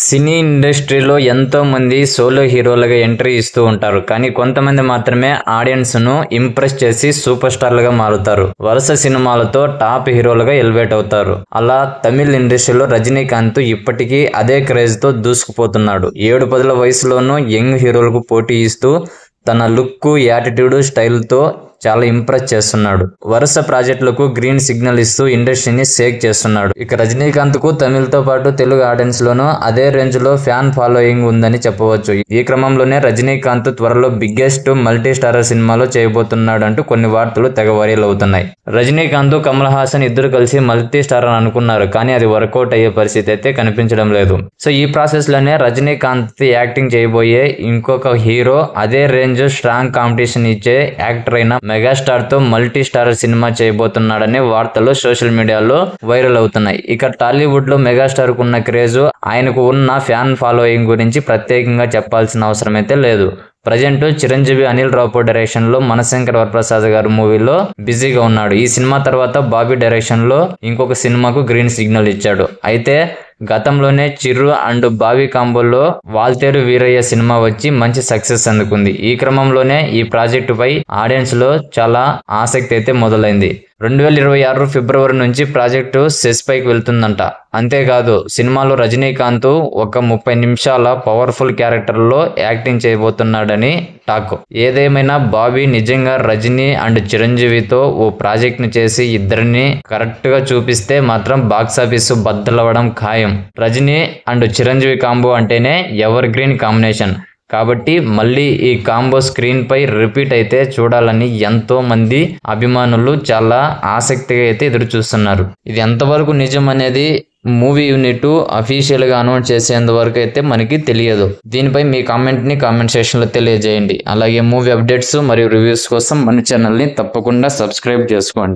సినీ ఇండస్ట్రీలో ఎంతో మంది సోలో హీరోలుగా ఎంట్రీ ఇస్తూ ఉంటారు. కానీ కొంతమంది మాత్రమే ఆడియన్స్ ను ఇంప్రెస్ చేసి సూపర్ స్టార్లుగా మారుతారు. వరుస సినిమాలతో టాప్ హీరోలుగా ఎలివేట్ అవుతారు. అలా తమిళ ఇండస్ట్రీలో రజనీకాంత్ ఇప్పటికీ అదే క్రేజ్ తో దూసుకుపోతున్నాడు. 7-10 వయసులోనూ యంగ్ హీరోలకు పోటీ ఇస్తూ తన లుక్, యాటిట్యూడ్, స్టైల్తో చాలా ఇంప్రెస్ చేస్తున్నాడు. వరుస ప్రాజెక్టులకు గ్రీన్ సిగ్నల్ ఇస్తూ ఇండస్ట్రీని షేక్ చేస్తున్నాడు. ఇక రజనీకాంత్ కు తమిళతో పాటు తెలుగు ఆడియన్స్ లోనూ అదే రేంజ్ లో ఫ్యాన్ ఫాలోయింగ్ ఉందని చెప్పవచ్చు. ఈ క్రమంలోనే రజనీకాంత్ త్వరలో బిగ్గెస్ట్ మల్టీ స్టారర్ సినిమాలో చేయబోతున్నాడంటూ కొన్ని వార్తలు తెగ వైరల్ అవుతున్నాయి. రజనీకాంత్, కమల్ హాసన్ ఇద్దరు కలిసి మల్టీ స్టారర్ అనుకున్నారు. కానీ అది వర్కౌట్ అయ్యే పరిస్థితి అయితే కనిపించడం లేదు. సో ఈ ప్రాసెస్ లోనే రజనీకాంత్ యాక్టింగ్ చేయబోయే ఇంకొక హీరో అదే రేంజ్ స్ట్రాంగ్ కాంపిటీషన్ ఇచ్చే యాక్టర్ అయిన మెగాస్టార్ తో మల్టీ స్టారర్ సినిమా చేయబోతున్నాడనే వార్తలు సోషల్ మీడియాలో వైరల్ అవుతున్నాయి. ఇక టాలీవుడ్ లో మెగాస్టార్ కు ఉన్న క్రేజ్, ఆయనకు ఉన్న ఫ్యాన్ ఫాలోయింగ్ గురించి ప్రత్యేకంగా చెప్పాల్సిన అవసరం అయితే లేదు. ప్రజెంట్ చిరంజీవి అనిల్ రావుపూడి డైరెక్షన్ లో మనశంకర్ వరప్రసాద్ గారు మూవీలో బిజీగా ఉన్నాడు. ఈ సినిమా తర్వాత బాబీ డైరెక్షన్ లో ఇంకొక సినిమాకు గ్రీన్ సిగ్నల్ ఇచ్చాడు. అయితే గతంలోనే చిరు అండ్ బాబీ కాంబోలో వాల్తేరు వీరయ్య సినిమా వచ్చి మంచి సక్సెస్ అందుకుంది. ఈ క్రమంలోనే ఈ ప్రాజెక్టు పై ఆడియన్స్ లో చాలా ఆసక్తి అయితే మొదలైంది. 2026 ఫిబ్రవరి నుంచి ప్రాజెక్టు సెస్ పైకి వెళ్తుందంట. అంతేకాదు సినిమాలో రజనీకాంత్ ఒక 30 నిమిషాల పవర్ఫుల్ క్యారెక్టర్ లో యాక్టింగ్ చేయబోతున్నాడని టాక్. ఏదేమైనా బాబీ నిజంగా రజనీ అండ్ చిరంజీవితో ఓ ప్రాజెక్ట్ ను చేసి ఇద్దరిని కరెక్ట్ గా చూపిస్తే మాత్రం బాక్సాఫీస్ బద్దలవ్వడం ఖాయం. రజనీ అండ్ చిరంజీవి కాంబో అంటేనే ఎవర్ గ్రీన్ కాంబినేషన్. కాబట్టి మళ్ళీ ఈ కాంబో స్క్రీన్ పై రిపీట్ అయితే చూడాలని ఎంతో మంది అభిమానులు చాలా ఆసక్తిగా అయితే ఎదురు చూస్తున్నారు. ఇది ఎంతవరకు నిజం అనేది మూవీ యూనిట్ అఫీషియల్ గా అనౌన్స్ చేసేంత వరకు అయితే మనకి తెలియదు. దీనిపై మీ కామెంట్ ని కామెంట్ సెక్షన్ లో తెలియజేయండి. అలాగే మూవీ అప్డేట్స్ మరియు రివ్యూస్ కోసం మన ఛానల్ ని తప్పకుండా సబ్స్క్రైబ్ చేసుకోండి.